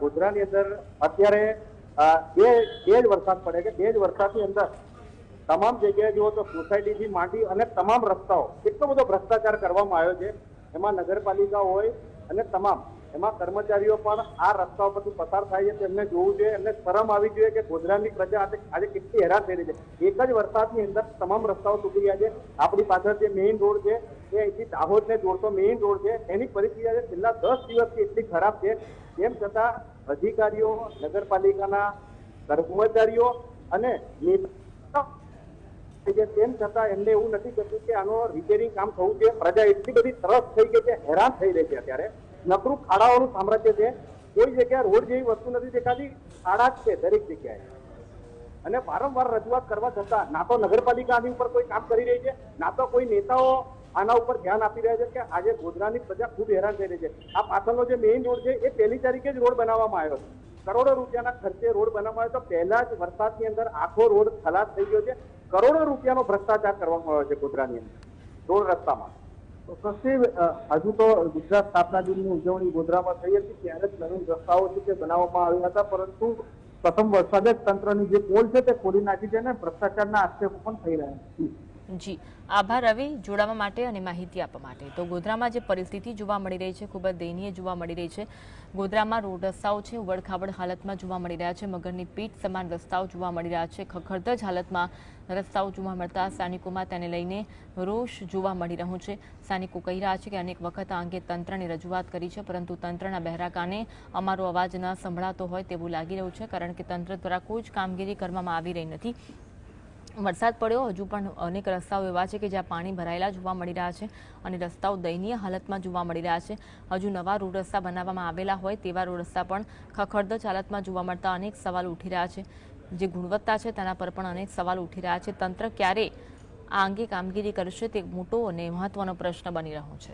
ગોધરાની અંદર અત્યારે બે જ વરસાદ પડે કે બે જ વરસાદની અંદર તમામ જગ્યાએ જુઓ તો સોસાયટીથી માંડી અને તમામ રસ્તાઓ એટલો બધો ભ્રષ્ટાચાર કરવામાં આવ્યો છે. એમાં નગરપાલિકા હોય અને તમામ એમાં કર્મચારીઓ પણ આ રસ્તાઓ પરથી પસાર થાય છે. તેમને જોવું જોઈએ, એમને શરમ આવી જોઈએ કે ગોધરાની પ્રજા આજે કેટલી હેરાન થઈ રહી છે. એક જ વરસાદની અંદર તમામ રસ્તાઓ તૂટી ગયા છે. આપણી પાછળ જે મેઇન રોડ છે એ અહીંથી દાહોદને જોડતો મેઇન રોડ છે, એની પરિસ્થિતિ આજે છેલ્લા 10 દિવસથી એટલી ખરાબ છે. તેમ છતાં અધિકારીઓ, નગરપાલિકાના કર્મચારીઓ અને તેમ છતાં એમને એવું નથી થતું કે આનો રિપેરિંગ કામ થવું જોઈએ. પ્રજા એટલી બધી તરસ થઈ ગઈ છે, હેરાન થઈ રહી છે. અત્યારે નકરું ખાડાઓનું સામ્રાજ્ય છે. કોઈ જગ્યાએ રોડ જેવી વસ્તુ નથી દેખાતી, ખાડા જ છે દરેક જગ્યાએ. અને વારંવાર રજૂઆત કરવા છતાં ના તો નગરપાલિકા આની ઉપર કોઈ કામ કરી રહી છે, ના તો કોઈ નેતાઓ આના ઉપર ધ્યાન આપી રહ્યા છે કે આજે ગોધરાની પ્રજા ખૂબ હેરાન થઈ રહી છે. આ પાછળનો જે મેઇન રોડ છે એ 1લી તારીખે જ રોડ બનાવવામાં આવ્યો છે. કરોડો રૂપિયાના ખર્ચે રોડ બનાવવામાં આવ્યો તો પહેલા જ વરસાદની અંદર આખો રોડ ખલાસ થઈ ગયો છે. કરોડો રૂપિયાનો ભ્રષ્ટાચાર કરવામાં આવ્યો છે ગોધરાની અંદર રોડ રસ્તામાં. તો કશે હજુ તો ગુજરાત સ્થાપના દિનની ઉજવણી ગોધરામાં થઈ હતી, ત્યારે જ નવીન રસ્તાઓ છે તે બનાવવામાં આવ્યા હતા, પરંતુ પ્રથમ વરસાદે જ તંત્રની જે પોલ છે તે ખોલી નાખી છે અને ભ્રષ્ટાચારના આક્ષેપો પણ થઈ રહ્યા છે. જી આભાર રવિ જોડાવા માટે અને માહિતી આપવા માટે. તો ગોધરામાં જે પરિસ્થિતિ જોવા મળી રહી છે ખૂબ જ દયનીય જોવા મળી રહી છે. ગોધરામાં રોડ રસ્તાઓ છે ઉબડખાબડ હાલતમાં જોવા મળી રહ્યા છે. મગરની પીઠ સમાન રસ્તાઓ જોવા મળી રહ્યા છે. ખખડધજ હાલતમાં રસ્તાઓ જોવા મળતા સ્થાનિકોમાં તેને લઈને રોષ જોવા મળી રહ્યો છે. સ્થાનિકો કહી રહ્યા છે કે અનેક વખત આ અંગે તંત્રને રજૂઆત કરી છે, પરંતુ તંત્રના બહેરા કાને અમારો અવાજ ન સંભળાતો હોય તેવું લાગી રહ્યું છે, કારણ કે તંત્ર દ્વારા કોઈ જ કામગીરી કરવામાં આવી રહી નથી. વરસાદ પડ્યો, હજુ પણ અનેક રસ્તાઓ એવા છે કે જ્યાં પાણી ભરાયેલા જોવા મળી રહ્યા છે અને રસ્તાઓ દયનીય હાલતમાં જોવા મળી રહ્યા છે. હજુ નવા રોડ રસ્તા બનાવવામાં આવેલા હોય તેવા રોડ રસ્તા પણ ખખડધજ હાલતમાં જોવા મળતા અનેક સવાલ ઉઠી રહ્યા છે. જે ગુણવત્તા છે તેના પર પણ અનેક સવાલ ઉઠી રહ્યા છે. તંત્ર ક્યારે આ અંગે કામગીરી કરશે તે મોટો અને મહત્વનો પ્રશ્ન બની રહ્યો છે.